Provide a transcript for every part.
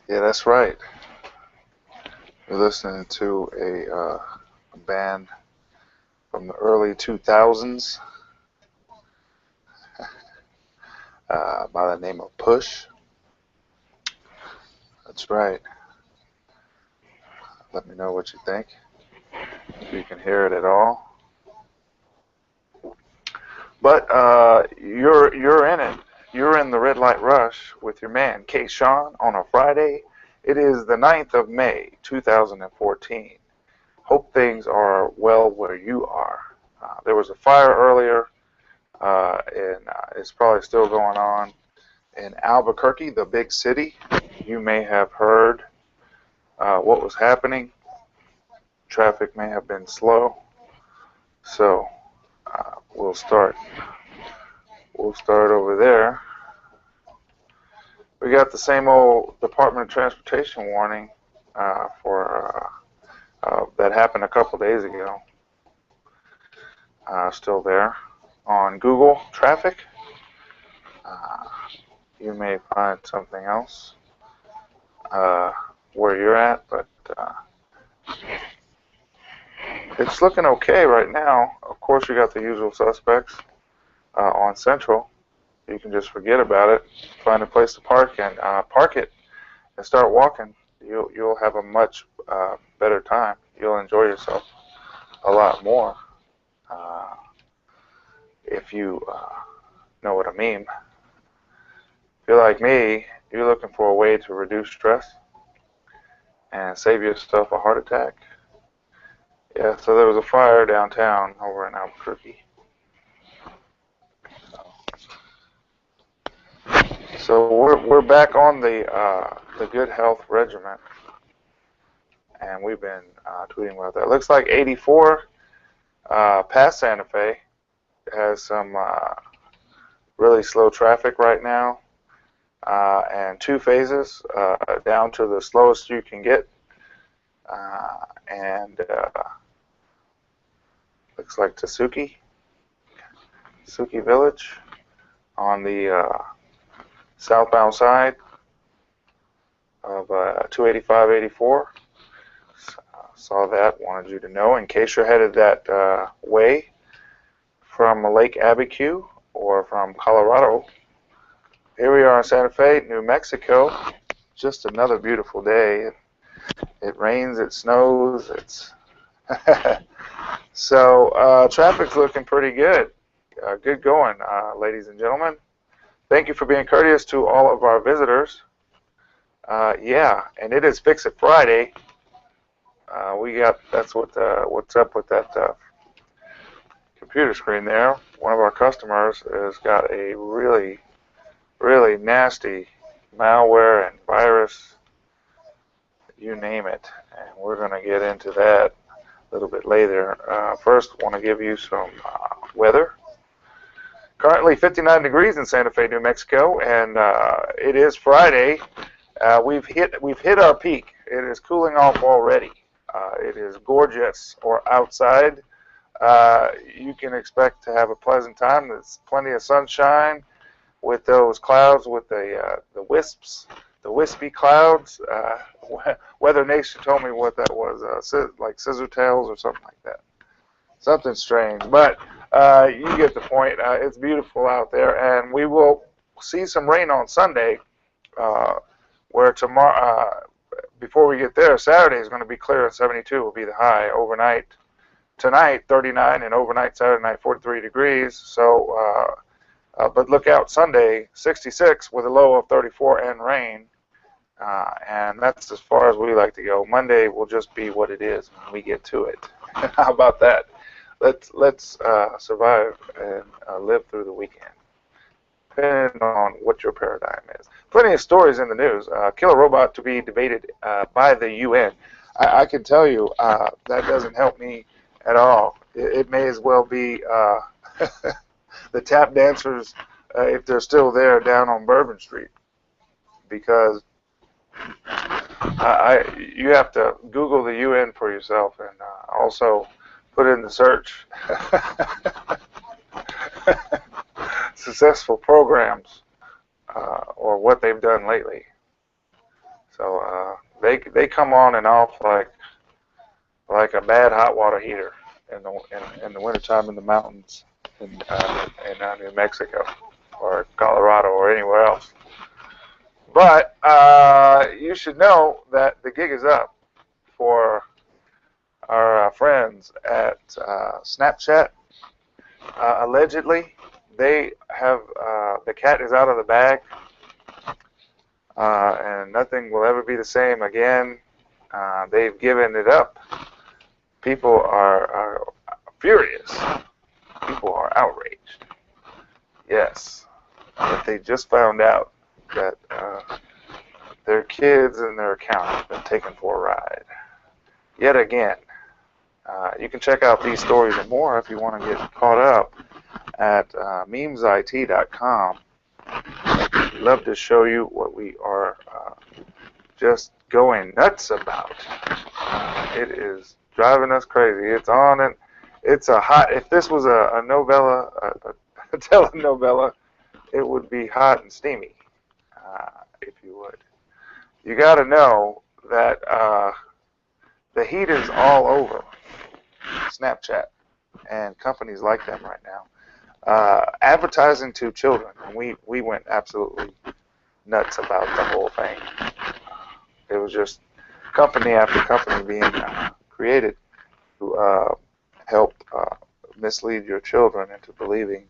Yeah, that's right. You're listening to a band from the early 2000s by the name of Push. That's right. Let me know what you think. If you can hear it at all. But you're in it. You're in the red light rush with your man kShaun on a Friday. It is the 9th of May, 2014. Hope things are well where you are. There was a fire earlier, and it's probably still going on in Albuquerque, the big city. You may have heard what was happening. Traffic may have been slow, so we'll start. We'll start over there. We got the same old Department of Transportation warning for that happened a couple days ago. Still there on Google Traffic. You may find something else where you're at, but it's looking okay right now. Of course, you got the usual suspects on Central. You can just forget about it, find a place to park and park it, and start walking. You'll have a much better time. You'll enjoy yourself a lot more if you know what I mean. If you're like me, you're looking for a way to reduce stress and save yourself a heart attack. Yeah, so there was a fire downtown over in Albuquerque. So we're back on the good health regimen, and we've been tweeting about that. Looks like 84 past Santa Fe has some really slow traffic right now, and two phases down to the slowest you can get, and looks like Tasuki Village on the southbound side of 285-84. Saw that, wanted you to know in case you're headed that way from Lake Abiquiu or from Colorado. Here we are in Santa Fe, New Mexico. Just another beautiful day. It rains, it snows, it's so traffic's looking pretty good. Good going, ladies and gentlemen. Thank you for being courteous to all of our visitors. Yeah, and it is Fix It Friday. That's what's up with that computer screen there. One of our customers has got a really, really nasty malware and virus, you name it, and we're going to get into that a little bit later. First, I want to give you some weather. Currently 59 degrees in Santa Fe, New Mexico, and it is Friday. We've hit our peak. It is cooling off already. It is gorgeous outside. You can expect to have a pleasant time. There's plenty of sunshine with those clouds, with the wisps, the wispy clouds. Weather Nation told me what that was, like scissor tails or something like that. Something strange, but you get the point. It's beautiful out there, and we will see some rain on Sunday, where tomorrow, before we get there, Saturday is going to be clear and 72 will be the high overnight. Tonight, 39, and overnight Saturday night, 43 degrees. So, but look out, Sunday, 66 with a low of 34 and rain. And that's as far as we like to go. Monday will just be what it is when we get to it. How about that? Let's survive and live through the weekend, depending on what your paradigm is. Plenty of stories in the news. Killer robot to be debated by the UN. I can tell you that doesn't help me at all. It may as well be the tap dancers, if they're still there, down on Bourbon Street, because you have to Google the UN for yourself, and also put in the search successful programs or what they've done lately. So they come on and off like a bad hot water heater in the wintertime in the mountains in New Mexico or Colorado or anywhere else. But you should know that the gig is up for our friends at Snapchat. Allegedly, they have the cat is out of the bag, and nothing will ever be the same again. They've given it up. People are furious. People are outraged. Yes, but they just found out that their kids and their account have been taken for a ride. Yet again. You can check out these stories and more if you want to get caught up at memesit.com. We'd love to show you what we are just going nuts about. It is driving us crazy. It's on and it's a hot. If this was a novella, a telenovela, it would be hot and steamy, if you would. You got to know that the heat is all over Snapchat and companies like them right now. Advertising to children, and we went absolutely nuts about the whole thing. It was just company after company being created to help mislead your children into believing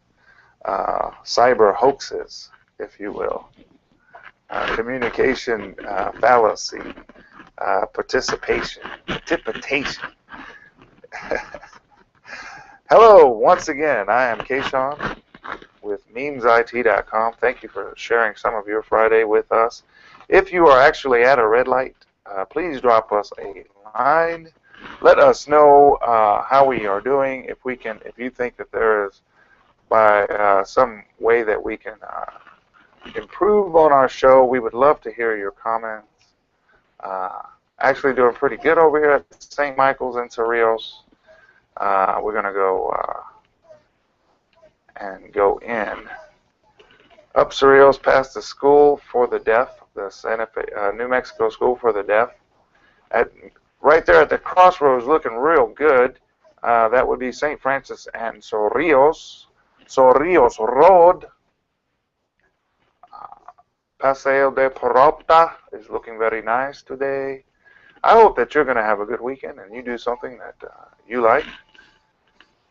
cyber hoaxes, if you will, communication fallacy, participation. Hello, once again, I am kShaun with memesit.com. Thank you for sharing some of your Friday with us. If you are actually at a red light, please drop us a line. Let us know how we are doing. If you think that there is by some way that we can improve on our show, we would love to hear your comments. Actually doing pretty good over here at St. Michael's in Cerrillos. We're going to go in up Cerrillos past the school for the deaf, the Santa Fe, New Mexico School for the Deaf. Right there at the crossroads, looking real good. That would be St. Francis and Cerrillos Road. Paseo de Peralta is looking very nice today. I hope that you're going to have a good weekend and you do something that you like.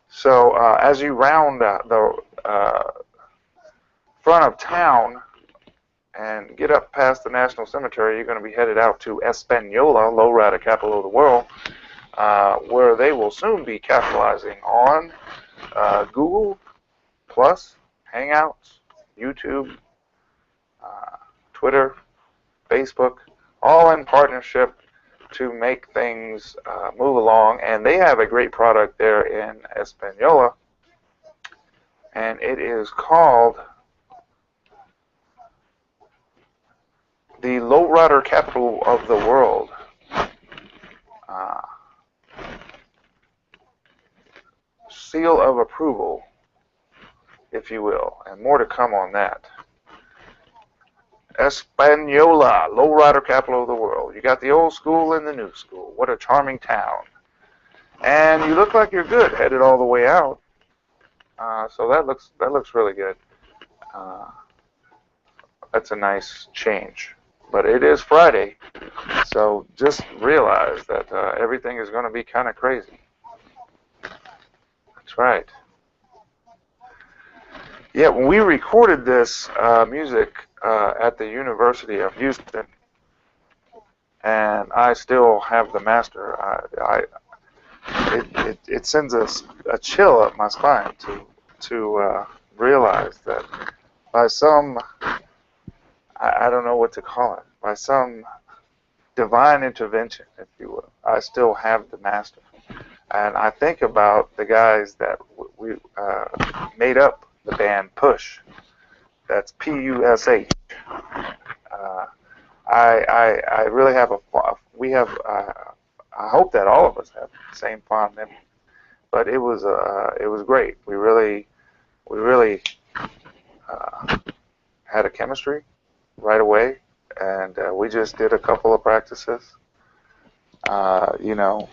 So as you round the front of town and get up past the National Cemetery, you're going to be headed out to Espanola, lowrider capital of the world, where they will soon be capitalizing on Google Plus, Hangouts, YouTube, Twitter, Facebook, all in partnership to make things move along. And they have a great product there in Espanola, and it is called the lowrider capital of the world. Seal of approval, if you will, and more to come on that. Espanola, lowrider capital of the world. You got the old school and the new school. What a charming town. And you look like you're good, headed all the way out. So that looks really good. That's a nice change. But it is Friday, so just realize that everything is going to be kind of crazy. That's right. Yeah, when we recorded this music at the University of Houston, and I still have the master, it sends a chill up my spine to realize that by some, I don't know what to call it, by some divine intervention, if you will, I still have the master. And I think about the guys that we made up the band Push. That's P-U-S-H. I really have we have, I hope that all of us have the same fond memory. But it was great. We really had a chemistry right away. and we just did a couple of practices, you know,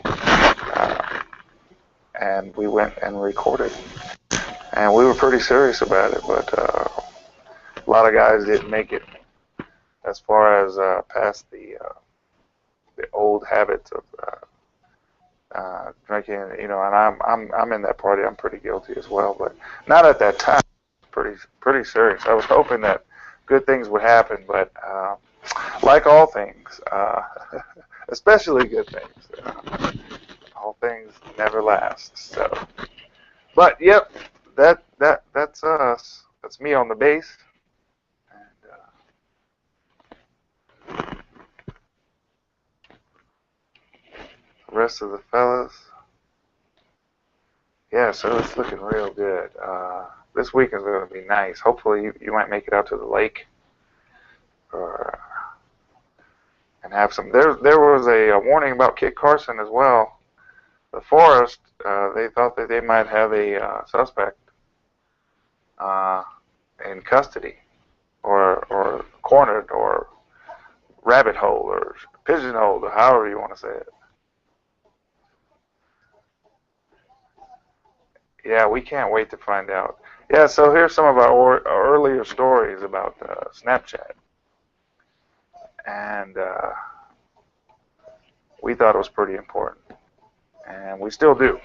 and we went and recorded, and we were pretty serious about it, but a lot of guys didn't make it as far as past the old habits of drinking, you know, and I'm in that party. I'm pretty guilty as well, but not at that time. Pretty serious. I was hoping that good things would happen, but like all things, especially good things, all things never last. So, but yep, that's us. That's me on the bass. And the rest of the fellas, yeah. So it's looking real good. This week is going to be nice. Hopefully, you might make it out to the lake, or and have some. There was a warning about Kit Carson as well. The forest, they thought that they might have a suspect in custody, or cornered, or rabbit hole, or pigeonholed, or however you want to say it. Yeah, we can't wait to find out. Yeah, so here's some of our earlier stories about Snapchat, and we thought it was pretty important, and we still do.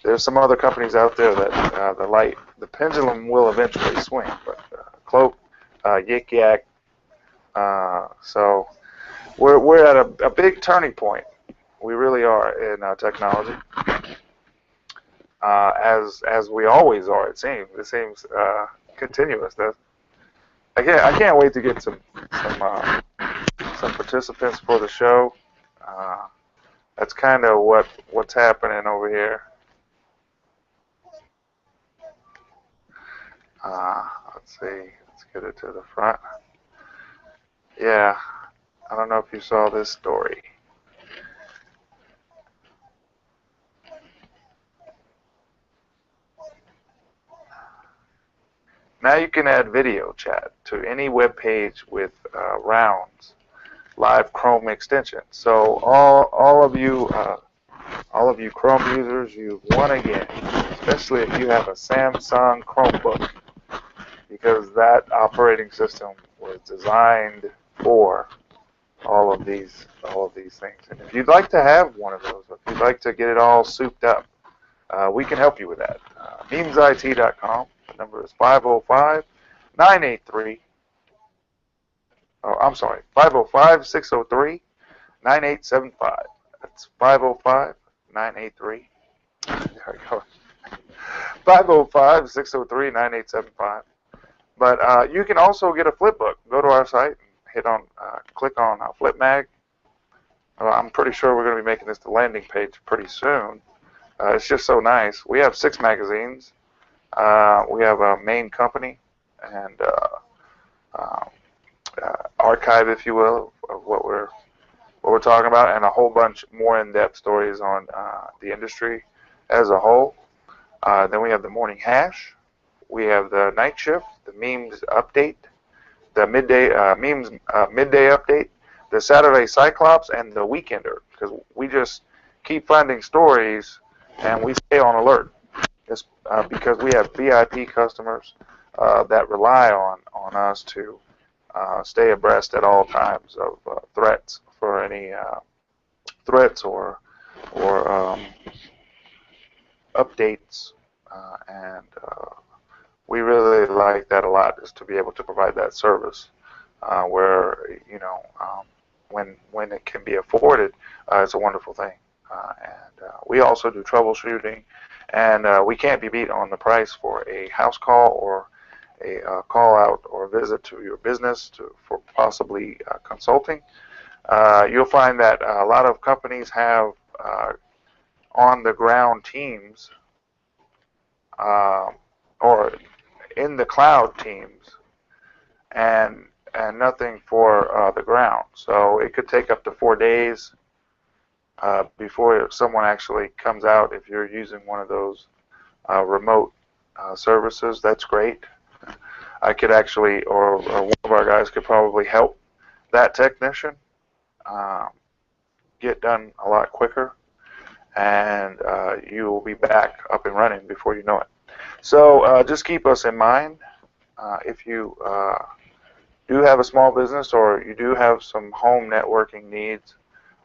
There's some other companies out there that the pendulum will eventually swing, but Cloak, Yik Yak, so we're at a big turning point. We really are in technology. As we always are, it seems. It seems continuous. I can't wait to get some participants for the show. That's kind of what's happening over here. Let's see. Let's get it to the front. Yeah, I don't know if you saw this story. Now you can add video chat to any web page with Rounds live Chrome extension. So all of you Chrome users, you've won again, especially if you have a Samsung Chromebook, because that operating system was designed for all of these things. And if you'd like to have one of those, if you'd like to get it all souped up, we can help you with that. memesit.com. The number is 505-983. Oh, I'm sorry, 505-603-9875. That's 505-983. There we go. 505-603-9875. But you can also get a flip book. Go to our site and click on Flip Mag. I'm pretty sure we're going to be making this the landing page pretty soon. It's just so nice. We have 6 magazines. We have a main company and archive, if you will, of what we're talking about, and a whole bunch more in-depth stories on the industry as a whole. Then we have the morning hash. We have the night shift, the memes update, the midday memes midday update, the Saturday Cyclops, and the Weekender, because we just keep finding stories and we stay on alert. It's, because we have VIP customers that rely on us to stay abreast at all times of threats, for any threats or updates, and we really like that a lot, is to be able to provide that service where, you know, when it can be afforded, it's a wonderful thing. And we also do troubleshooting, and we can't be beat on the price for a house call or a call out or visit to your business for possibly consulting. You'll find that a lot of companies have on the ground teams or in the cloud teams, and nothing for the ground. So it could take up to 4 days before someone actually comes out. If you're using one of those remote services, that's great. I could actually, or one of our guys could probably help that technician get done a lot quicker, and you will be back up and running before you know it. So just keep us in mind if you do have a small business, or you do have some home networking needs,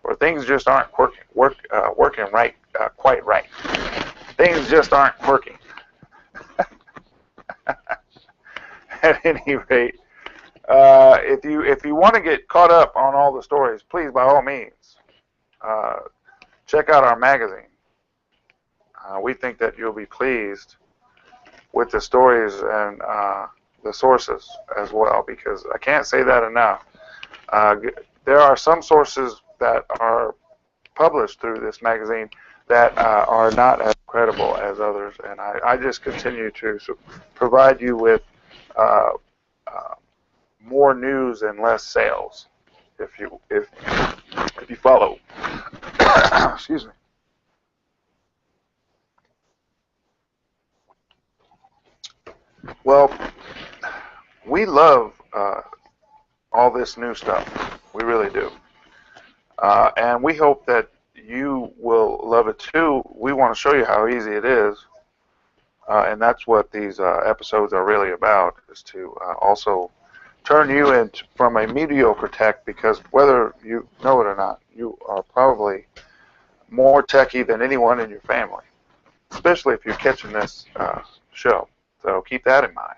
or things just aren't working right, quite right. Things just aren't working. At any rate, if you want to get caught up on all the stories, please, by all means, check out our magazine. We think that you'll be pleased with the stories and the sources as well, because I can't say that enough. There are some sources that are published through this magazine that are not as credible as others, and I just continue to provide you with more news and less sales, if you follow. Excuse me. Well, we love all this new stuff. We really do. And we hope that you will love it too. We want to show you how easy it is. And that's what these episodes are really about, is to also turn you into from a mediocre tech, because whether you know it or not, you are probably more techie than anyone in your family, especially if you're catching this show. So keep that in mind.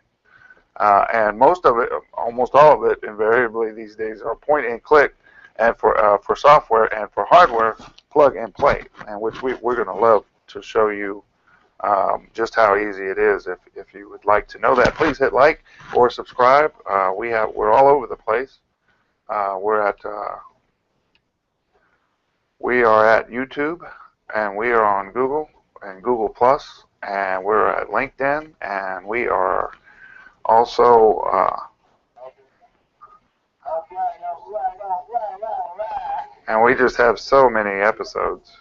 And most of it, almost all of it, invariably these days are point and click, and for software, and for hardware, plug and play, and which we're going to love to show you just how easy it is. If you would like to know that, please hit like or subscribe. We're all over the place. We are at YouTube, and we are on Google and Google Plus, and we're at LinkedIn, and we are also and we just have so many episodes.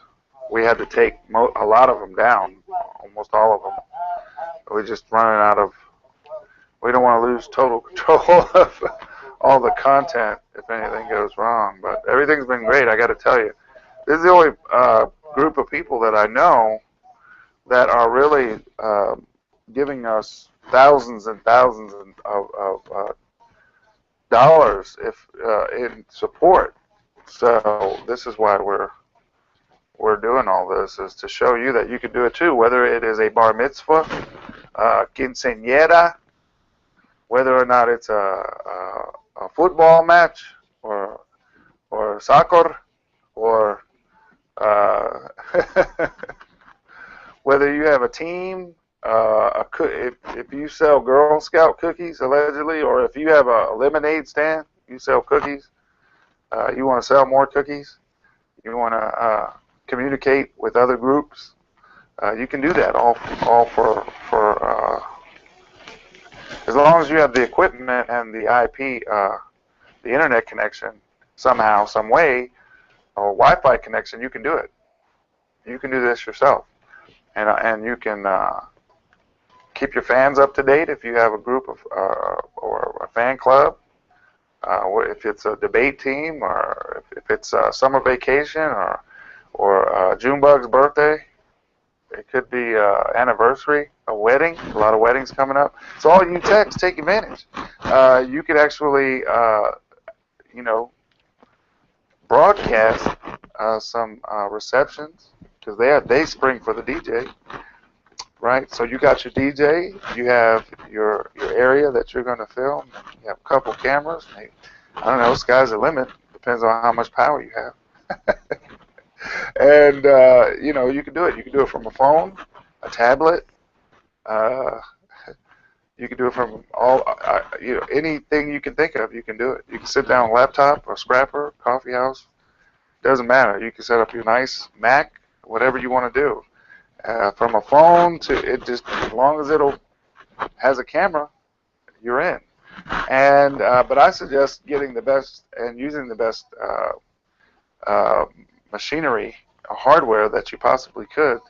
We had to take a lot of them down, almost all of them. We're just running out of. We don't want to lose total control of all the content if anything goes wrong. But everything's been great, I got to tell you. This is the only group of people that I know that are really giving us thousands and thousands of dollars in support. So this is why we're doing all this, is to show you that you can do it too, whether it is a bar mitzvah, quinceañera, whether or not it's a football match, or soccer, or whether you have a team, if you sell Girl Scout cookies, allegedly, or if you have a lemonade stand, you sell cookies, you want to sell more cookies, you want to communicate with other groups, you can do that all for as long as you have the equipment and the IP, the internet connection somehow, some way, or Wi-Fi connection. You can do it. You can do this yourself, and you can keep your fans up to date if you have a group of or a fan club. If it's a debate team, or if it's a summer vacation, or Junebug's birthday, it could be anniversary, a wedding. A lot of weddings coming up. So all you techs, take advantage. You could actually, broadcast some receptions, because they spring for the DJ, right? So you got your DJ, you have your area that you're going to film. You have a couple cameras. I don't know, sky's the limit. Depends on how much power you have. And you can do it. You can do it from a phone, a tablet. You can do it from anything you can think of. You can do it. You can sit down, laptop, or scrapper, coffee house. Doesn't matter. You can set up your nice Mac, whatever you want to do. From a phone to it, just as long as has a camera, you're in. And but I suggest getting the best and using the best machinery, hardware that you possibly could,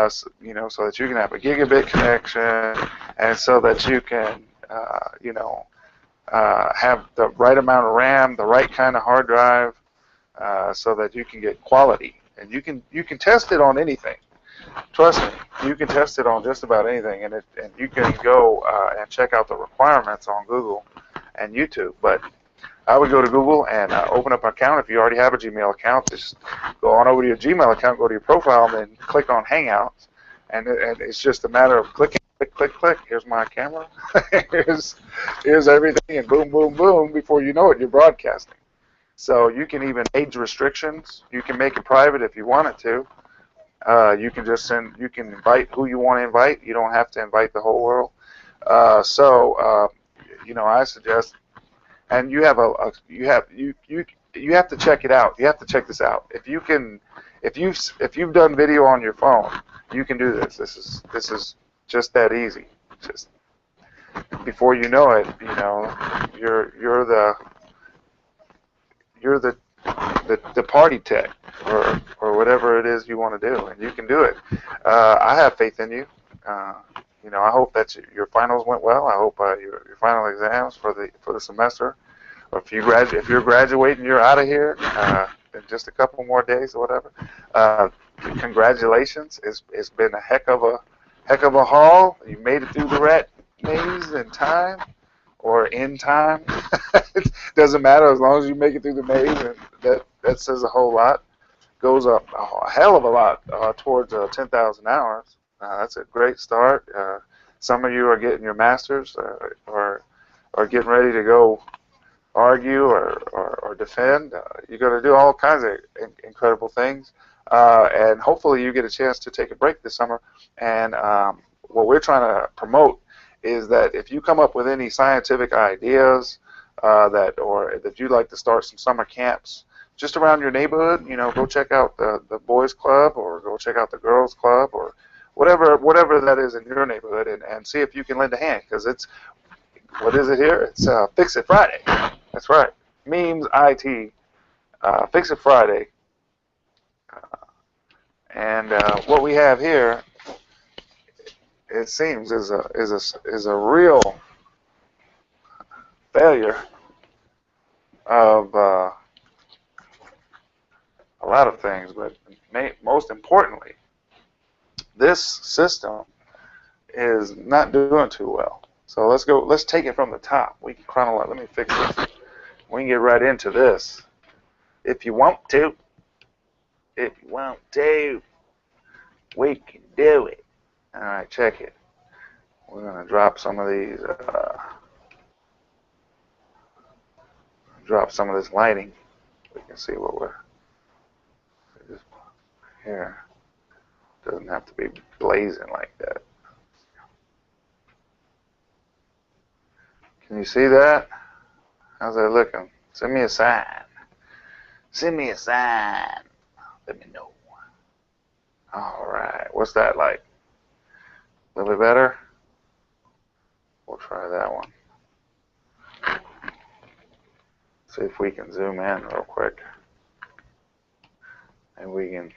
so that you can have a gigabit connection, and so that you can, have the right amount of RAM, the right kind of hard drive, so that you can get quality. And you can test it on anything. Trust me, you can test it on just about anything, and you can go and check out the requirements on Google and YouTube. But I would go to Google and open up an account. If you already have a Gmail account, just go on over to your Gmail account, go to your profile, and then click on Hangouts. And it's just a matter of clicking, click, click, click. Here's my camera. here's everything, and boom, boom, boom. Before you know it, you're broadcasting. So you can even age restrictions. You can make it private if you wanted to. You can just you can invite who you want to invite. You don't have to invite the whole world. I suggest, and you have you have to check it out. You have to check this out. If you've done video on your phone, you can do this. This is just that easy. Just before you know it, you're the party tech, or whatever it is you want to do, and you can do it. I have faith in you. I hope that your finals went well. I hope your final exams for the semester, or if you're graduating, you're out of here in just a couple more days or whatever. Congratulations! It's been a heck of a haul. You made it through the rat maze in time. Or in time. It doesn't matter as long as you make it through the maze, and that says a whole lot. Goes up a hell of a lot towards 10,000 hours. That's a great start. Some of you are getting your masters, or getting ready to go argue or defend. You're going to do all kinds of incredible things, and hopefully you get a chance to take a break this summer. And what we're trying to promote is that if you come up with any scientific ideas that you'd like to start some summer camps just around your neighborhood, go check out the boys club, or go check out the girls club, or whatever that is in your neighborhood, and see if you can lend a hand, because what is it here? It's Fix It Friday. That's right. Memes IT, Fix It Friday. And what we have here, it seems, is a real failure of a lot of things, but most importantly, this system is not doing too well. So let's take it from the top. We can chronologize. Let me fix this. We can get right into this. If you want to, we can do it. All right, check it. We're going to drop some of these, drop some of this lighting. We can see what we're just here. Doesn't have to be blazing like that. Can you see that? How's that looking? Send me a sign. Send me a sign. Let me know. All right. What's that like? A little bit better? We'll try that one. See if we can zoom in real quick. And we can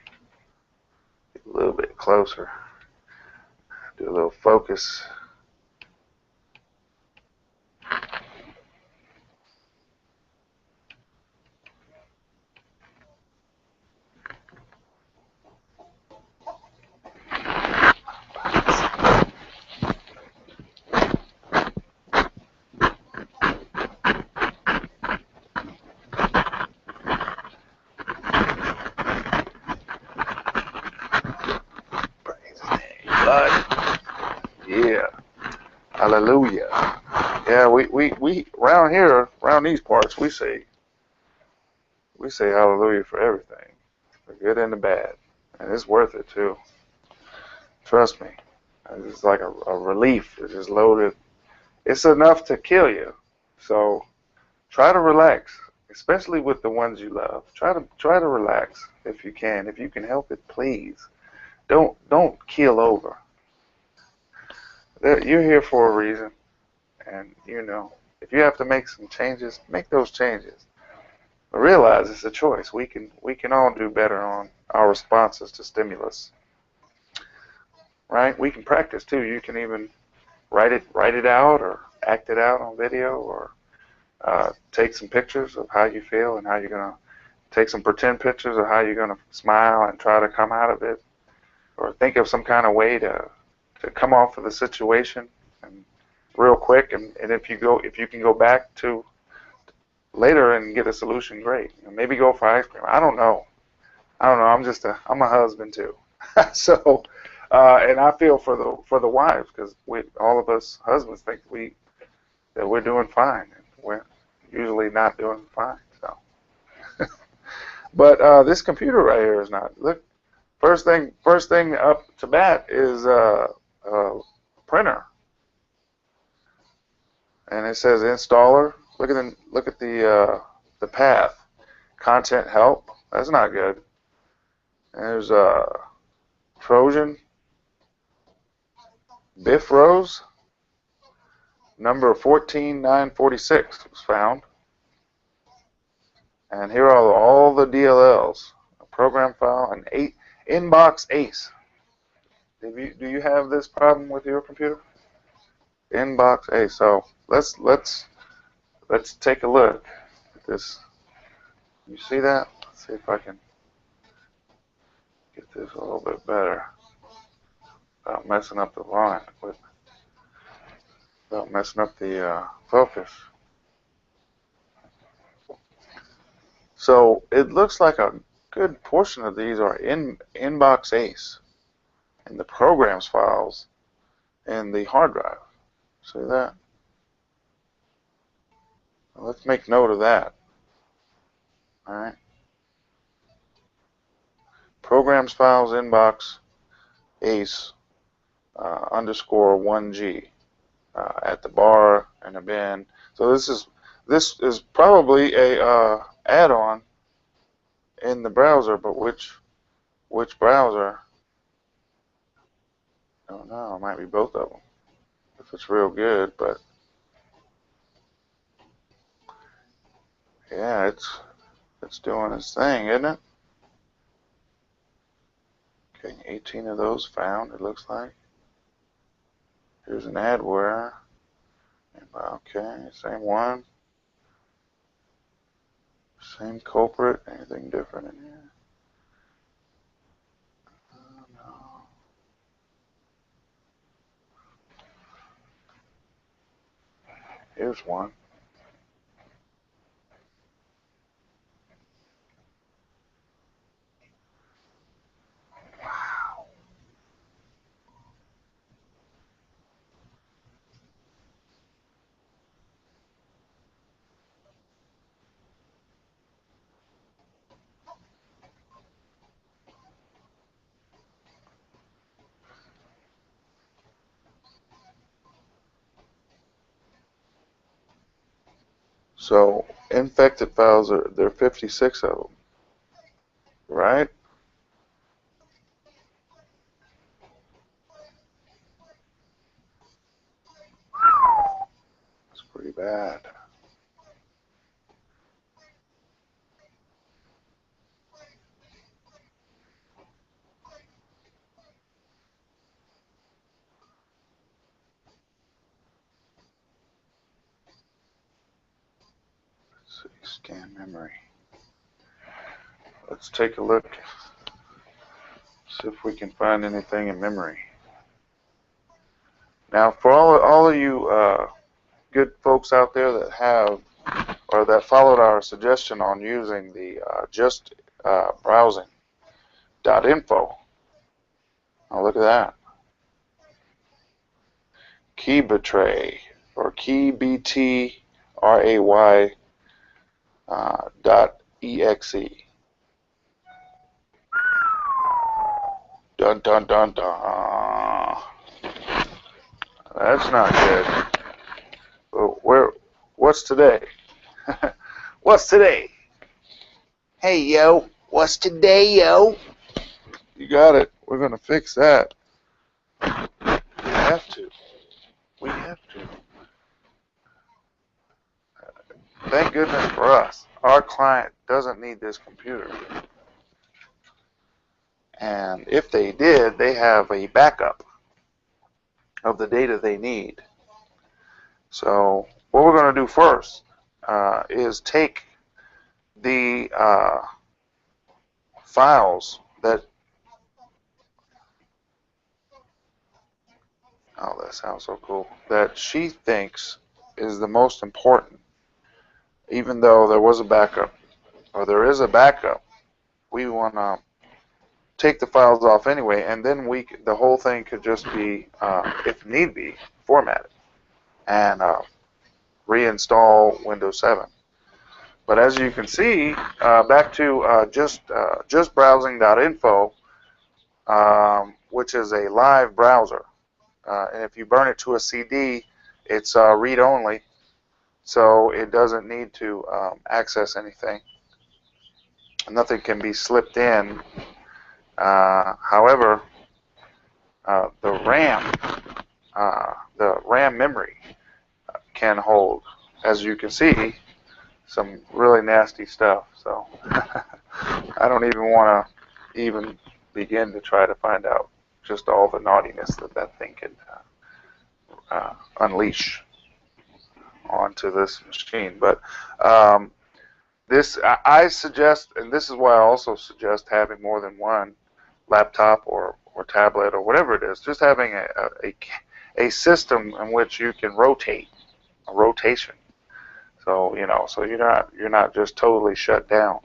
get a little bit closer. Do a little focus. Yeah. Hallelujah. Yeah, we around here, around these parts, we say hallelujah for everything, the good and the bad, and it's worth it too. Trust me. It's like a relief. It's just loaded. It's enough to kill you. So try to relax, especially with the ones you love. Try to relax if you can. If you can help it, please. Don't keel over. You're here for a reason, and if you have to make some changes, make those changes. But realize it's a choice. We can all do better on our responses to stimulus. Right? We can practice too. You can even write it out, or act it out on video, or take some pictures of how you feel and how you're going to take some pretend pictures of how you're going to smile and try to come out of it, or think of some kind of way to come off of the situation and real quick. And if you can go back to later and get a solution, great. Maybe go for ice cream. I don't know. I'm a husband too. So, and I feel for the wives, because all of us husbands think that we're doing fine, and we're usually not doing fine. So, but this computer right here is not. Look, first thing up to bat is a printer, and it says installer. Look at the path. Content help. That's not good. There's a Trojan. Biff Rose. Number 14946 was found. And here are all the DLLs. A program file, an inbox ace. Do you have this problem with your computer? Inbox ace. So let's take a look at this. You see that? Let's see if I can get this a little bit better without messing up the line, without messing up the focus. So it looks like a good portion of these are in inbox ace in the programs files in the hard drive. See that? Well, let's make note of that. All right. Programs files inbox ace underscore 1G at the bar and a bin. So this is probably a add-on in the browser, but which browser? I don't know. It might be both of them if it's real good, but yeah, it's doing its thing, isn't it? Okay, 18 of those found, it looks like. Here's an adware. Okay, same one. Same culprit. Anything different in here? Oh, no. Here's one. Wow. So infected files there are 56 of them, right? That's pretty bad. Let's see, scan memory. Let's take a look. See if we can find anything in memory. Now, for all of you good folks out there that have or that followed our suggestion on using the just browsing.info. Now look at that. Key betray or key btray .exe. Dun dun dun dun. That's not good. Well, what's today? What's today? Hey yo, what's today, yo? You got it. We're gonna fix that. We have to. We have to. Thank goodness for us. Our client doesn't need this computer. And if they did, they have a backup of the data they need. So what we're going to do first, is take the files that, oh, that sounds so cool, that she thinks is the most important, even though there was a backup, or there is a backup. We want to take the files off anyway, and then the whole thing could just be, if need be, formatted and reinstall Windows 7. But as you can see, back to just browsing.info, which is a live browser. And if you burn it to a CD, it's read-only, so it doesn't need to access anything. Nothing can be slipped in. However, the RAM memory can hold, as you can see, some really nasty stuff. So I don't even want to even begin to try to find out just all the naughtiness that thing can unleash onto this machine. But I suggest, and this is why I also suggest having more than one laptop or tablet or whatever it is, just having a system in which you can rotate, a rotation. So so you're not just totally shut down.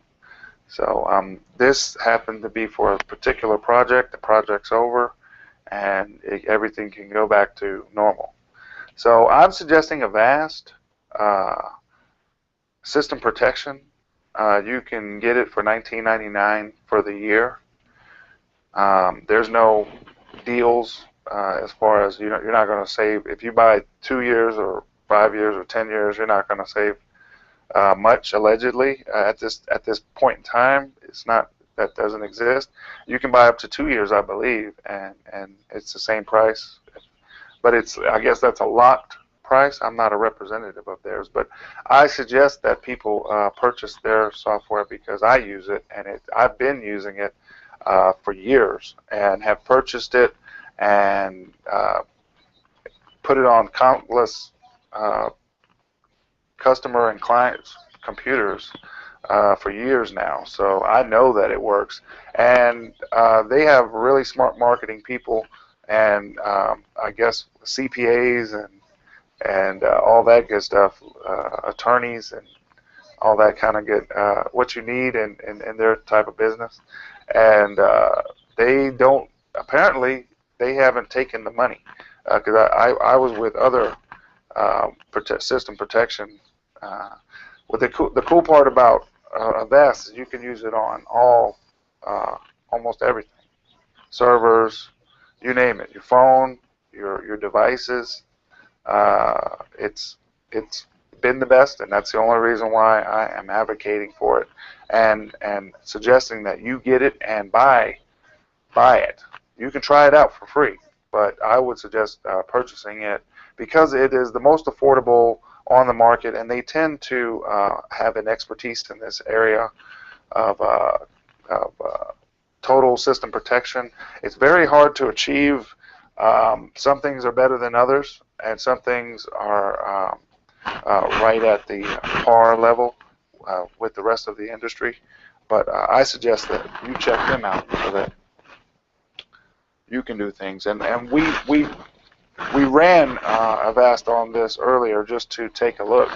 So this happened to be for a particular project. The project's over, and everything can go back to normal. So I'm suggesting Avast system protection. You can get it for $19.99 for the year. There's no deals as far as you're not going to save. If you buy 2 years or 5 years or 10 years, you're not going to save much, allegedly. At this point in time, it's not, that doesn't exist. You can buy up to 2 years, I believe, and it's the same price. But I guess that's a locked price. I'm not a representative of theirs, but I suggest that people purchase their software because I use it, and I've been using it for years, and have purchased it and put it on countless customer and clients' computers for years now. So I know that it works, and they have really smart marketing people, and I guess CPAs and all that good stuff, attorneys and all that kind of good, what you need in their type of business. And they don't, apparently they haven't taken the money, because I was with other system protection. The cool part about Avast is you can use it on almost everything, servers, you name it, your phone, your devices. It's been the best, and that's the only reason why I am advocating for it, and suggesting that you get it and buy it. You can try it out for free, but I would suggest purchasing it because it is the most affordable on the market, and they tend to have an expertise in this area of total system protection. It's very hard to achieve. Some things are better than others, and some things are right at the par level with the rest of the industry. But I suggest that you check them out so that you can do things. And we ran Avast on this earlier just to take a look,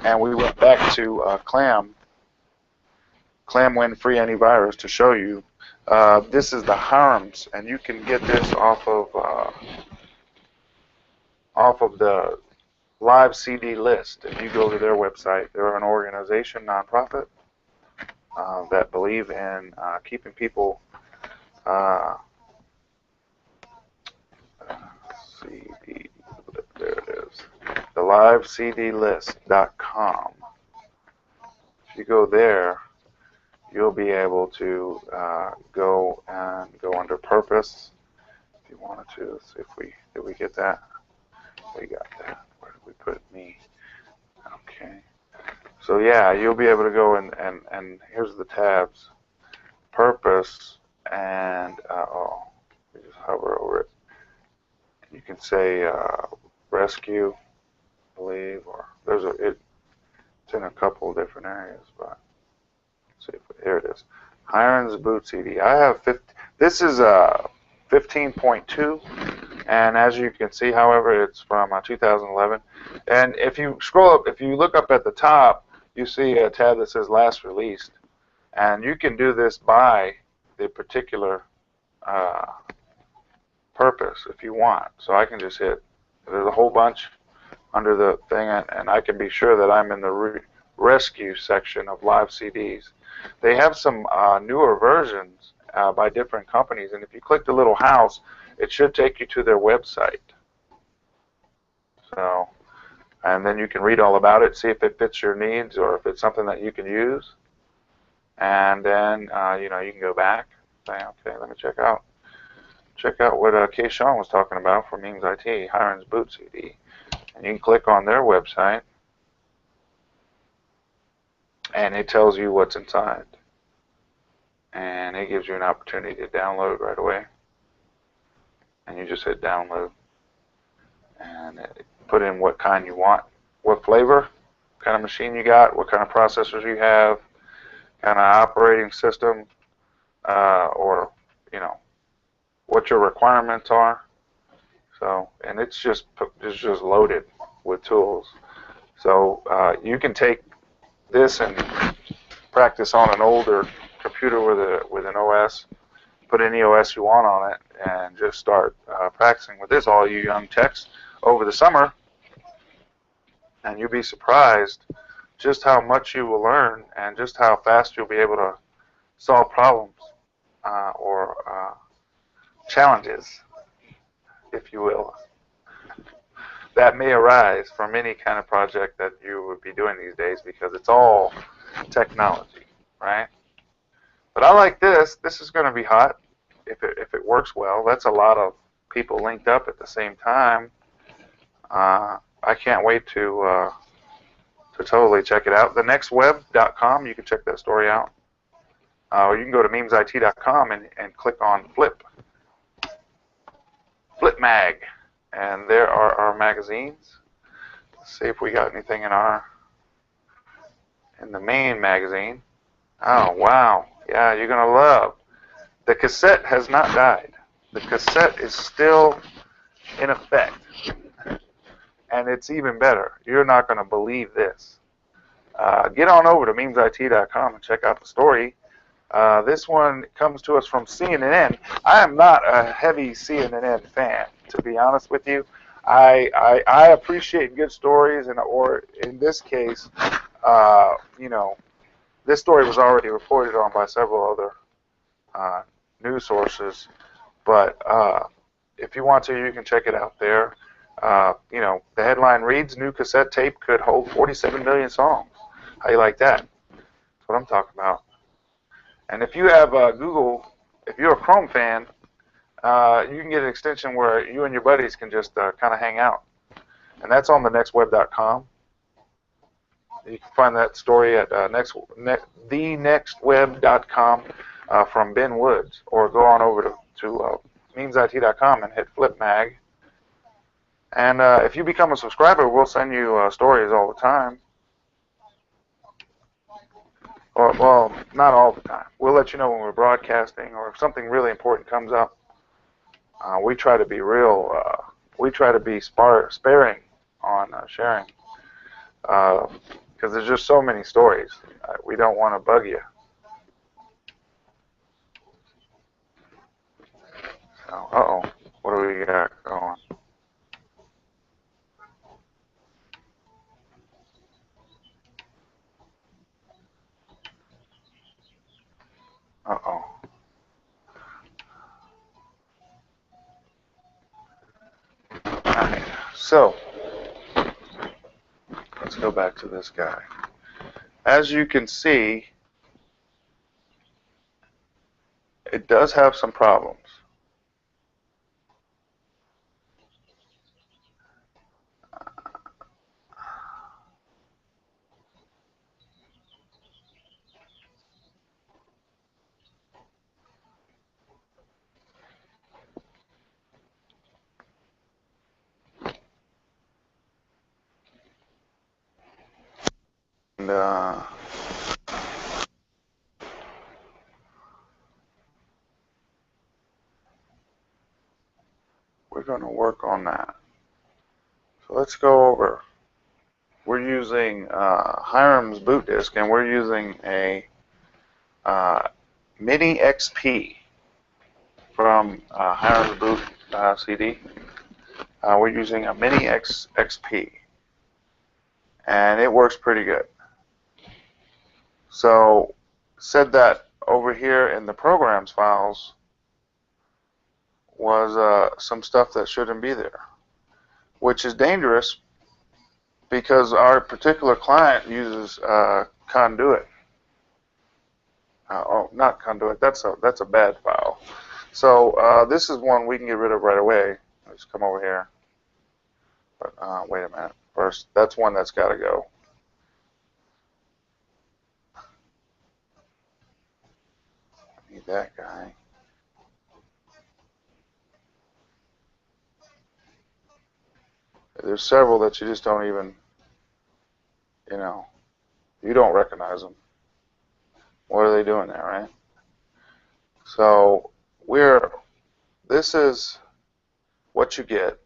and we went back to ClamWin Free Antivirus to show you. This is the harms, and you can get this off of the live CD list. If you go to their website, they're an organization, nonprofit, that believe in keeping people CD. There it is. The livecdlist.com. If you go there, you'll be able to go under purpose. If you wanted to, let's see if did we get that? We got that. Where did we put me? Okay. So yeah, you'll be able to go and here's the tabs. Purpose, and we just hover over it. You can say rescue, I believe, or It's in a couple of different areas, but let's see if here it is. Hiren's Boot CD. I have 50. This is 15.2, and as you can see, however, it's from 2011. And if you scroll up, if you look up at the top, you see a tab that says last released, and you can do this by the particular purpose if you want. So I can just hit. There's a whole bunch under the thing, and I can be sure that I'm in the rescue section of live CDs. They have some newer versions by different companies, and if you click the little house, it should take you to their website. So, and then you can read all about it, see if it fits your needs or if it's something that you can use. And then you know, you can go back, say, okay, let me check out what kShaun was talking about for Memes IT, Hiren's Boot CD. And you can click on their website, and it tells you what's inside. And it gives you an opportunity to download right away. And you just hit download. And put in what kind you want, what flavor, what kind of machine you got, what kind of processors you have, kind of operating system, or, you know, what your requirements are. So, and it's just loaded with tools. So you can take this and practice on an older computer with an OS, put any OS you want on it, and just start practicing with this, all you young techs, over the summer. And you'll be surprised just how much you will learn and just how fast you'll be able to solve problems or challenges, if you will, that may arise from any kind of project that you would be doing these days, because it's all technology, right? But I like this. This is going to be hot if it works well. That's a lot of people linked up at the same time. I can't wait to totally check it out. thenextweb.com, you can check that story out. Or you can go to memesit.com and click on Flip Mag. And there are our magazines. Let's see if we got anything in the main magazine. Oh, wow. Yeah, you're going to love. The cassette has not died. The cassette is still in effect. And it's even better. You're not going to believe this. Get on over to memesit.com and check out the story. This one comes to us from CNN. I am not a heavy CNN fan, to be honest with you. I appreciate good stories, or in this case, you know, this story was already reported on by several other news sources. But if you want to, you can check it out there. You know, the headline reads, "New cassette tape could hold 47 million songs." How you like that? That's what I'm talking about. And if you have Google, if you're a Chrome fan, you can get an extension where you and your buddies can just kind of hang out. And that's on thenextweb.com. You can find that story at thenextweb.com from Ben Woods, or go on over to memesit.com and hit Flip Mag. And if you become a subscriber, we'll send you stories all the time. Well, not all the time. We'll let you know when we're broadcasting, or if something really important comes up. We try to be we try to be sparing on sharing, because there's just so many stories. We don't want to bug you. So, what do we got going? Alright, so let's go back to this guy. As you can see, it does have some problems. And we're going to work on that. So let's go over. We're using Hiram's boot disk, and we're using a Mini XP from Hiram's boot CD. We're using a Mini XP, and it works pretty good. So said that over here in the programs files was some stuff that shouldn't be there, which is dangerous because our particular client uses conduit. Oh, not conduit. That's a bad file. So this is one we can get rid of right away. Let's come over here. But wait a minute. First, that's one that's got to go. I need that guy. There's several that you just don't even, you don't recognize them. What are they doing there, right? So this is what you get.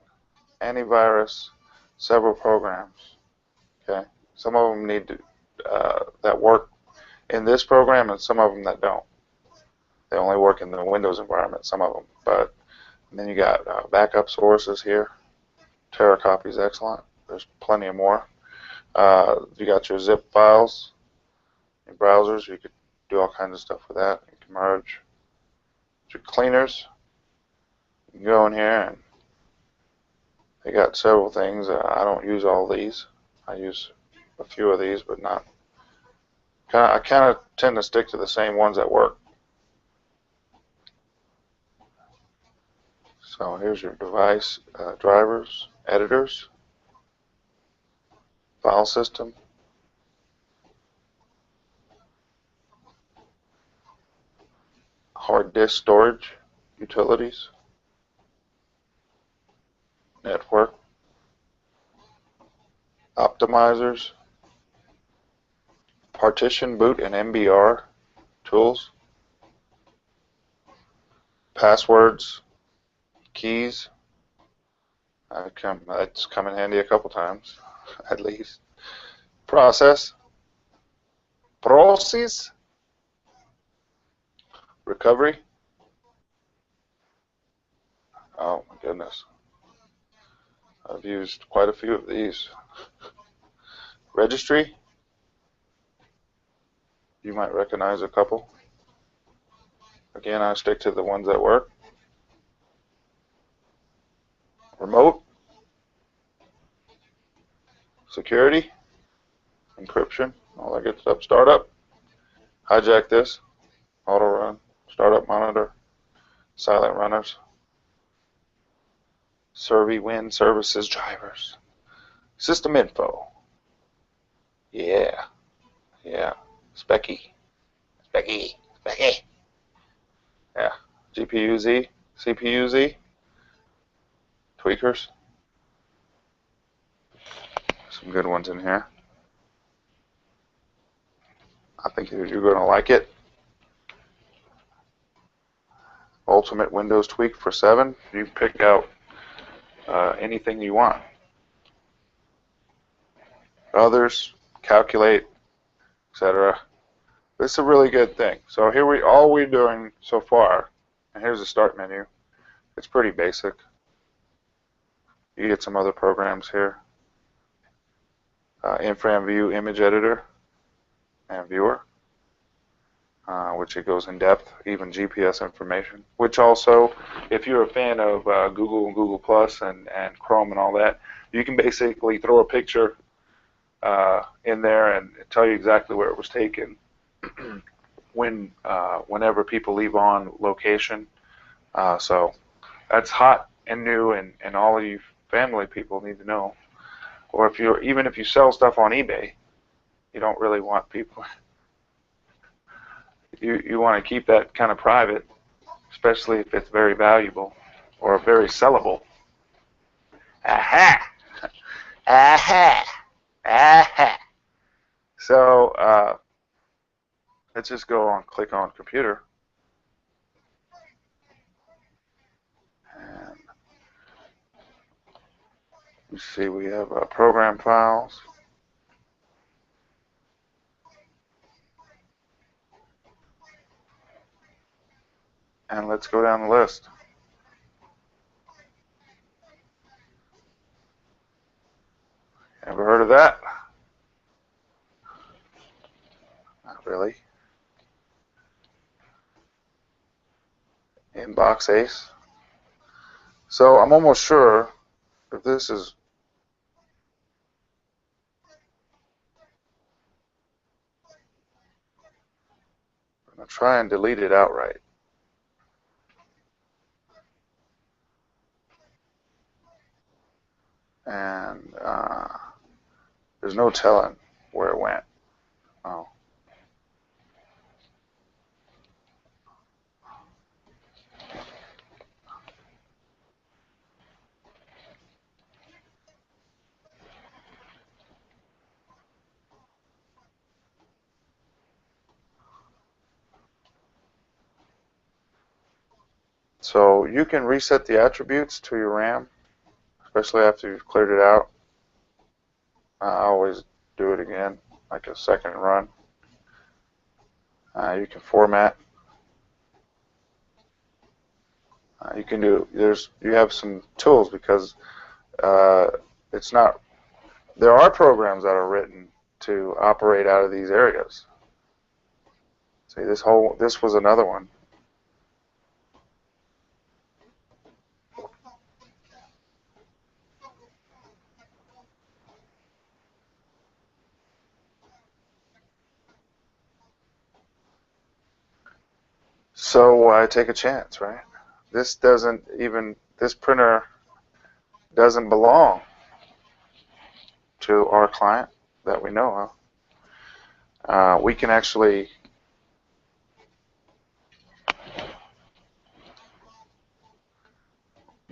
Antivirus, several programs. Okay, some of them need to that work in this program, and some of them that don't. They only work in the Windows environment. Some of them, but and then you got backup sources here. Terracopy is excellent. There's plenty of more. You got your zip files in browsers. You could do all kinds of stuff with that. You can merge your cleaners. You can go in here and they got several things. I don't use all these. I use a few of these, but not. I kind of tend to stick to the same ones that work. So here's your device drivers, editors, file system, hard disk storage, utilities, network, optimizers, partition boot and MBR tools, passwords, keys. That's come in handy a couple times, at least. Process, recovery. Oh my goodness. I've used quite a few of these. Registry. You might recognize a couple. Again, I stick to the ones that work. Remote. Security. Encryption. All that good stuff. Startup. Hijack this. Auto run. Startup monitor. Silent runners. Win services drivers. System info. Yeah. Specky. Yeah. GPU-Z, CPU-Z, tweakers. Some good ones in here. I think you're going to like it. Ultimate Windows Tweak for 7. You pick out anything you want. Others, calculate, etc. This is a really good thing. So here all we're doing so far, and here's the start menu. It's pretty basic. You get some other programs here. Infram View Image Editor and Viewer, which it goes in depth, even GPS information. Which also, if you're a fan of Google and Google Plus and Chrome and all that, you can basically throw a picture in there and tell you exactly where it was taken whenever people leave on location. So that's hot and new, and all of you family people need to know. Or even if you sell stuff on eBay, you don't really want people. You want to keep that kind of private, especially if it's very valuable or very sellable. Aha! So let's just go on, click on computer, and you see we have program files, and let's go down the list. Ever heard of that? Not really. Inbox Ace. So I'm almost sure if this is, I'm going to try and delete it outright. And there's no telling where it went. Oh. So you can reset the attributes to your RAM, especially after you've cleared it out. I always do it again, like a second run. You can format. You can do, you have some tools because it's not, there are programs that are written to operate out of these areas. See, this was another one. So I take a chance, right? This printer doesn't belong to our client that we know of. We can actually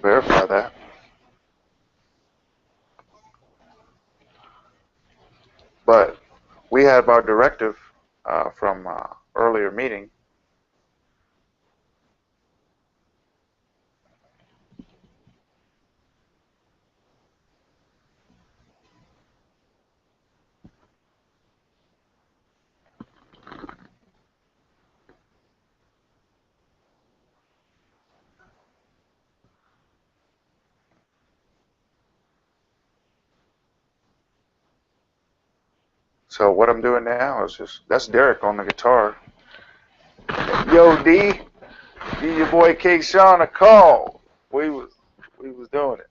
verify that. But we have our directive from earlier meeting. So what I'm doing now is that's Derek on the guitar. Yo, D, give your boy kShaun a call. We was doing it.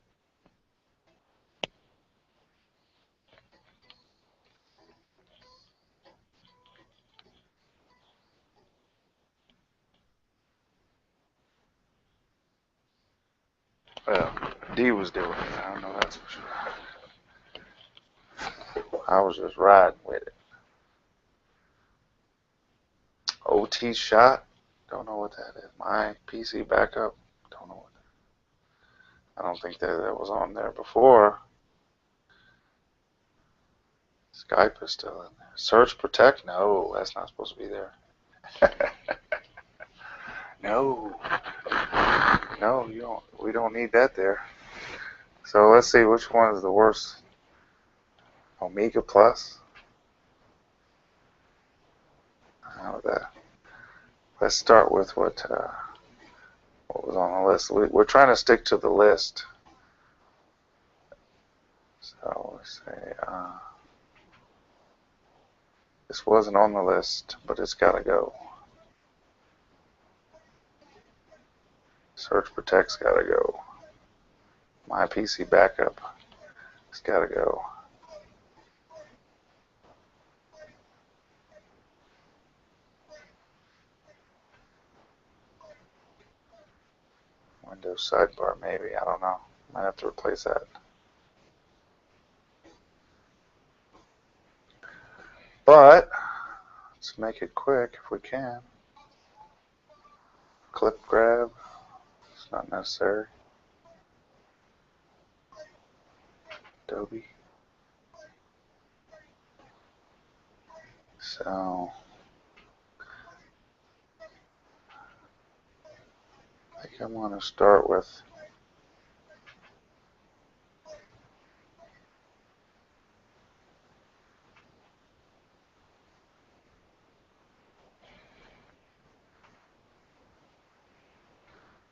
Well, D was doing it. I don't know, that's for sure. I was just riding with it. OT shot? Don't know what that is. My PC backup? Don't know what that is. I don't think that was on there before. Skype is still in there. Search protect? No, that's not supposed to be there. No. No, you don't. We don't need that there. So let's see which one is the worst. Omega Plus? How that? Let's start with what was on the list. We're trying to stick to the list. So let's say this wasn't on the list, but it's got to go. Search Protect's got to go. My PC backup, it's got to go. Windows sidebar, maybe. I don't know. Might have to replace that. But let's make it quick if we can. Clip grab. It's not necessary. Adobe. So I think I'm going to start with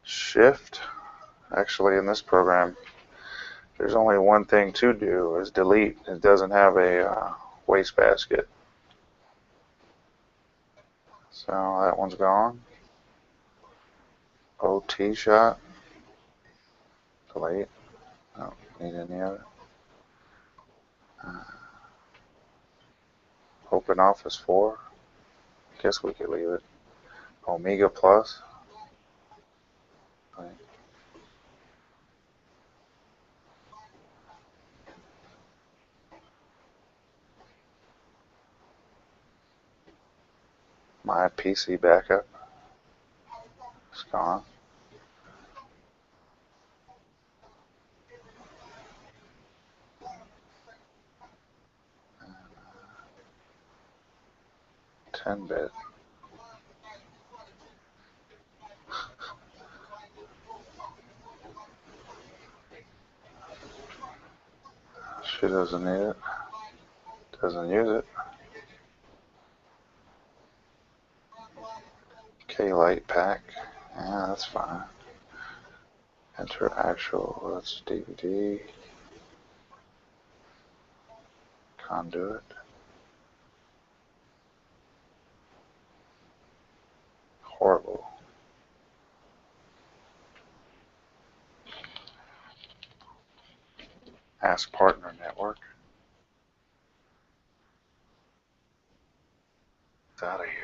Shift. Actually, in this program, there's only one thing to do, is delete. It doesn't have a wastebasket. So that one's gone. OT shot. Delete. I don't need any of it. Open Office 4. Guess we could leave it. Omega Plus. Delete. My PC backup. It's gone. And, 10-bit. She doesn't need it. Doesn't use it. K-Light pack. Yeah, that's fine. Enter actual. That's DVD. Conduit. Horrible. Ask Partner Network. It's out of here.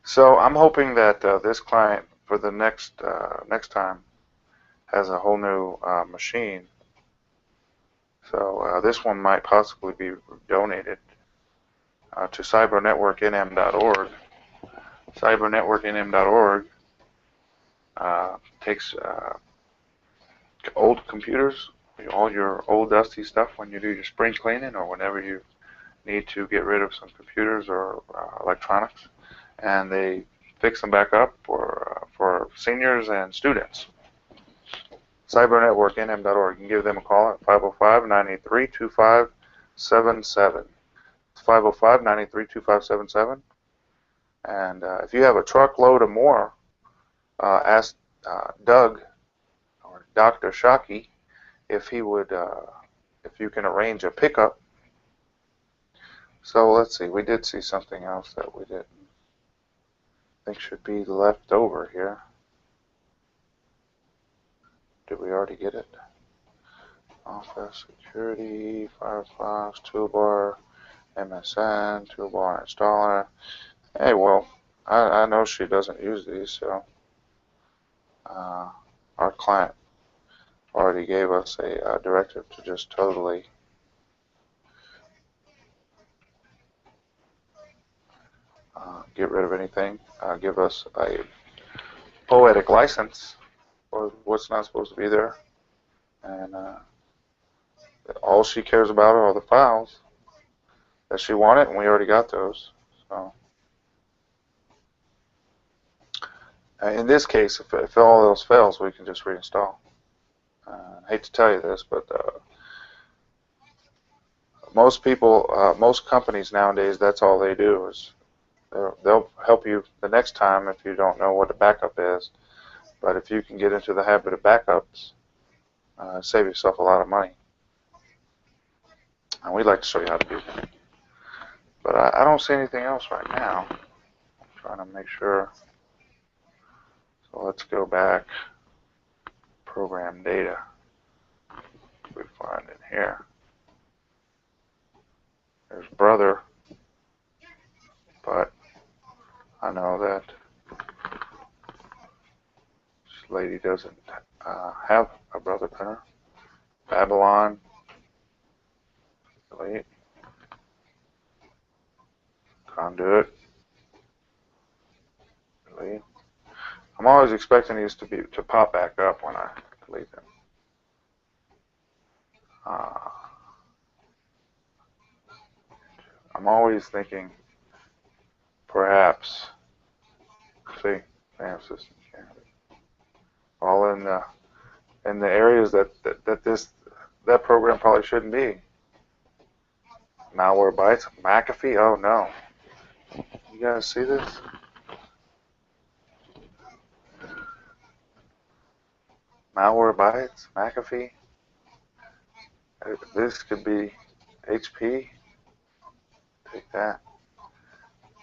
So I'm hoping that this client for the next time has a whole new machine. So this one might possibly be donated to cybernetworknm.org. Cybernetworknm.org takes old computers, all your old dusty stuff when you do your spring cleaning or whenever you need to get rid of some computers or electronics, and they fix them back up for seniors and students. CybernetworkNM.org. You can give them a call at 505-983-2577. 505-983-2577. And if you have a truckload or more, ask Doug or Dr. Shockey if he would, if you can arrange a pickup. So let's see. We did see something else that we didn't think should be left over here. Did we already get it? Office, security, Firefox, toolbar, MSN, toolbar installer. Hey, well, I know she doesn't use these, so our client already gave us a directive to just totally get rid of anything, give us a poetic license for what's not supposed to be there, and all she cares about are the files that she wanted, and we already got those. So in this case, if all else fails, we can just reinstall. I hate to tell you this, but most people, most companies nowadays, that's all they do is they'll help you the next time if you don't know what a backup is. But if you can get into the habit of backups, save yourself a lot of money. And we'd like to show you how to do that. But I don't see anything else right now. I'm trying to make sure. So let's go back. Program data. We find in here. There's brother. But I know that this lady doesn't have a brother printer. Babylon. Delete. Conduit. Delete. I'm always expecting these to pop back up when I delete them. I'm always thinking, perhaps, see, spam system all in the areas that program probably shouldn't be. Malware bytes, McAfee. Oh no, you guys see this? Malware bytes, McAfee. This could be HP. Take that.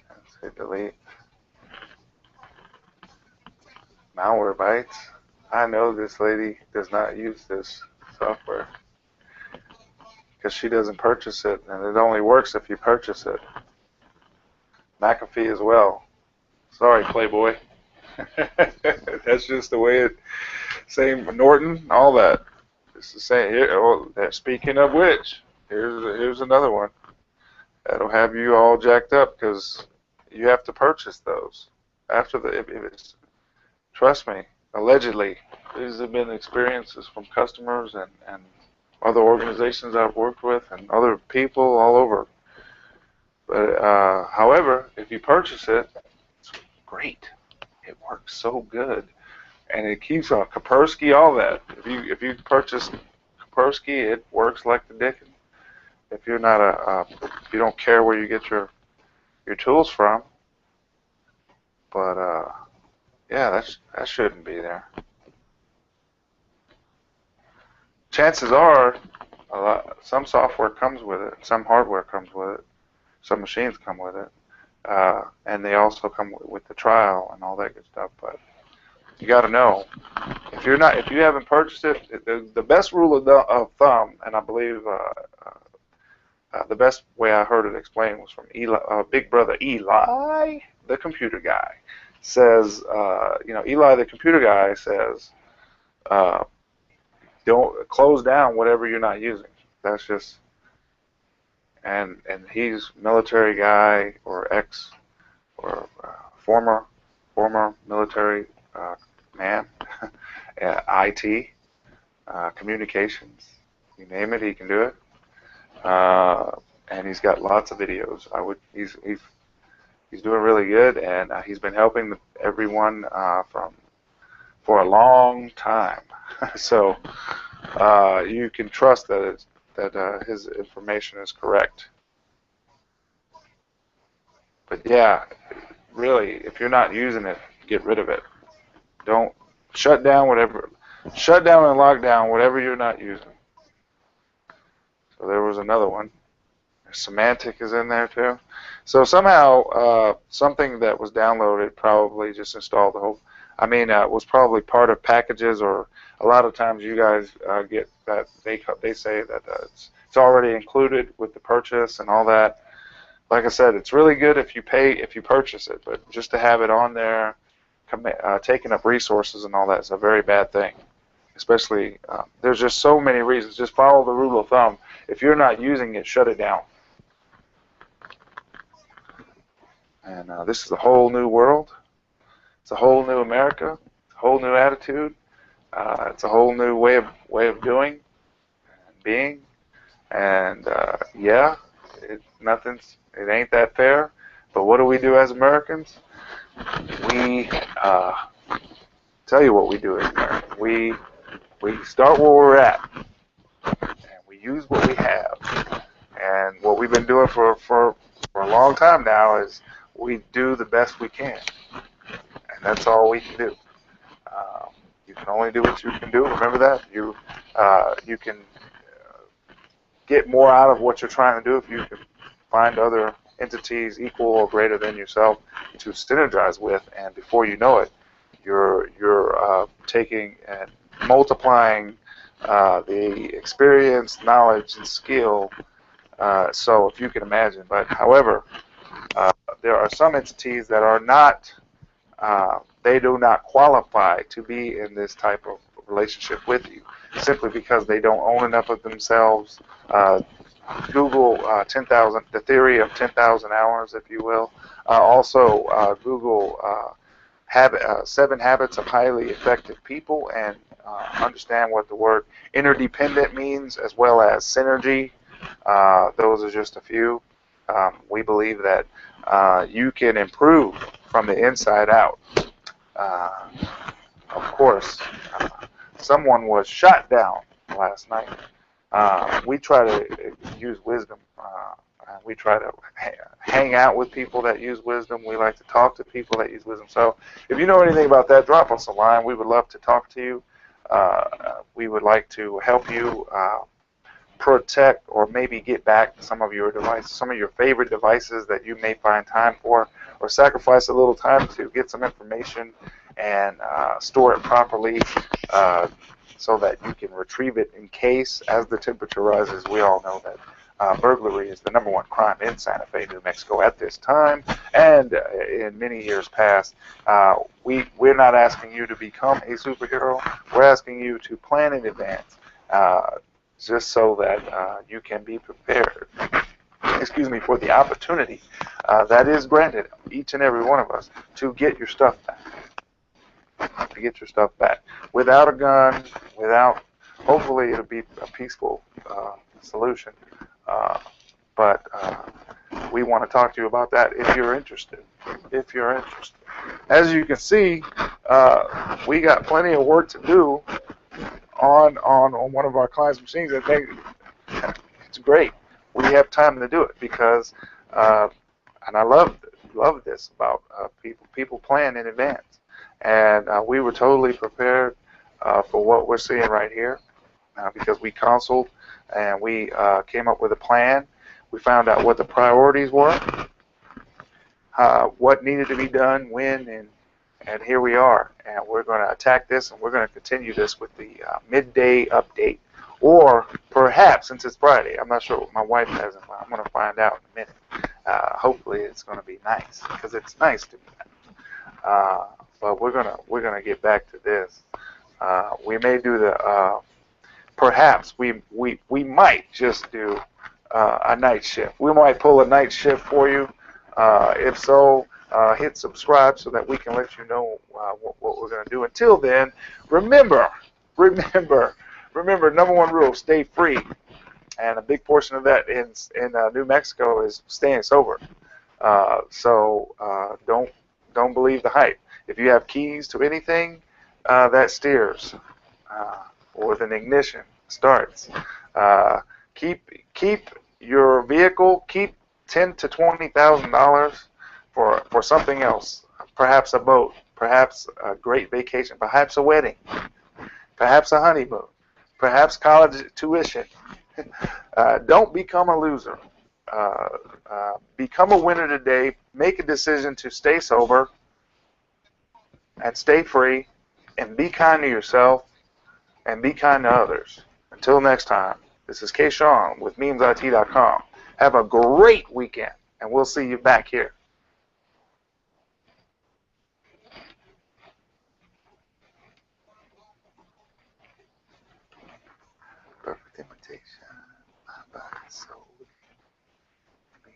Let's hit delete. Malware bytes. I know this lady does not use this software because she doesn't purchase it, and it only works if you purchase it. McAfee as well. Sorry, Playboy. That's just the way it. Same Norton, all that. It's the same. Here, oh, speaking of which, here's another one that'll have you all jacked up because you have to purchase those after if it's. Trust me. Allegedly, these have been experiences from customers and other organizations I've worked with and other people all over. But however, if you purchase it, it's great. It works so good, and it keeps on Kaspersky, all that. If you purchase Kaspersky, it works like the dickens. If you're not if you don't care where you get your tools from, but yeah, that shouldn't be there. Chances are, some software comes with it, some hardware comes with it, some machines come with it, and they also come with the trial and all that good stuff. But you got to know if you haven't purchased it, the best rule of thumb, and I believe the best way I heard it explained was from Big Brother Eli, the computer guy. Says, Eli, the computer guy, says, don't close down whatever you're not using. That's just, and he's military guy or former military man, IT, communications, you name it, he can do it. And he's got lots of videos. He's doing really good, and he's been helping everyone for a long time. So you can trust that his information is correct. But yeah, really, if you're not using it, get rid of it. Don't shut down and lock down whatever you're not using. So there was another one. Semantic is in there too. So somehow something that was downloaded probably just installed the whole. Was probably part of packages, or a lot of times you guys get that they say that it's already included with the purchase and all that. Like I said, it's really good if you purchase it, but just to have it on there, taking up resources and all that is a very bad thing. Especially there's just so many reasons. Just follow the rule of thumb. If you're not using it, shut it down. And this is a whole new world. It's a whole new America. It's a whole new attitude. It's a whole new way of doing and being. And yeah, it ain't that fair. But what do we do as Americans? We tell you what we do as Americans. We start where we're at, and we use what we have. And what we've been doing for a long time now is we do the best we can. And that's all we can do. You can only do what you can do. Remember that. You can get more out of what you're trying to do if you can find other entities equal or greater than yourself to synergize with, and before you know it, you're taking and multiplying the experience, knowledge, and skill. So if you can imagine, but however, there are some entities that are not. They do not qualify to be in this type of relationship with you, simply because they don't own enough of themselves. Google 10,000, the theory of 10,000 hours, if you will. Also, Google 7 habits of highly effective people, and understand what the word interdependent means, as well as synergy. Those are just a few. We believe that you can improve from the inside out. Of course, someone was shot down last night. We try to use wisdom. We try to hang out with people that use wisdom. We like to talk to people that use wisdom. So if you know anything about that, drop us a line. We would love to talk to you. We would like to help you protect or maybe get back some of your devices, some of your favorite devices that you may find time for, or sacrifice a little time to get some information and store it properly so that you can retrieve it in case, as the temperature rises. We all know that burglary is the #1 crime in Santa Fe, New Mexico at this time, and in many years past. We're not asking you to become a superhero. We're asking you to plan in advance, just so that you can be prepared, excuse me, for the opportunity that is granted each and every one of us to get your stuff back. To get your stuff back without a gun, without, hopefully it'll be a peaceful solution. But we want to talk to you about that if you're interested. If you're interested. As you can see, we got plenty of work to do on one of our clients' machines. I think it's great. We have time to do it because, and I love this about people plan in advance. And we were totally prepared for what we're seeing right here because we consulted and we came up with a plan. We found out what the priorities were, what needed to be done, when, and here we are. And we're going to attack this, and we're going to continue this with the midday update. Or perhaps, since it's Friday, I'm not sure what my wife has in mind. I'm going to find out in a minute. Hopefully it's going to be nice, because it's nice to be. But we're gonna get back to this. We may do the perhaps we might just do a night shift. We might pull a night shift for you. If so, hit subscribe so that we can let you know what we're gonna do. Until then, remember, #1 rule: stay free. And a big portion of that in New Mexico is staying sober. So don't believe the hype. If you have keys to anything that steers or with an ignition starts, keep your vehicle, keep $10,000 to $20,000 for something else. Perhaps a boat, perhaps a great vacation, perhaps a wedding, perhaps a honeymoon, perhaps college tuition. Don't become a loser. Become a winner today. Make a decision to stay sober and stay free, and be kind to yourself, and be kind to others. Until next time, this is kShaun with memesIT.com. Have a great weekend, and we'll see you back here. Perfect imitation, my body soul.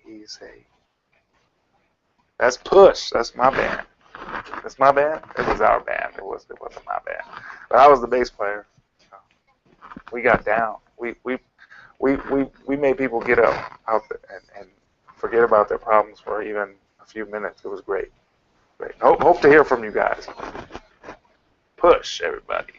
Easy. That's Push. That's my band. That's my band? It was our band. It wasn't my band. But I was the bass player. So we got down. We made people get up out there and forget about their problems for even a few minutes. It was great. Great. Hope to hear from you guys. Push, everybody.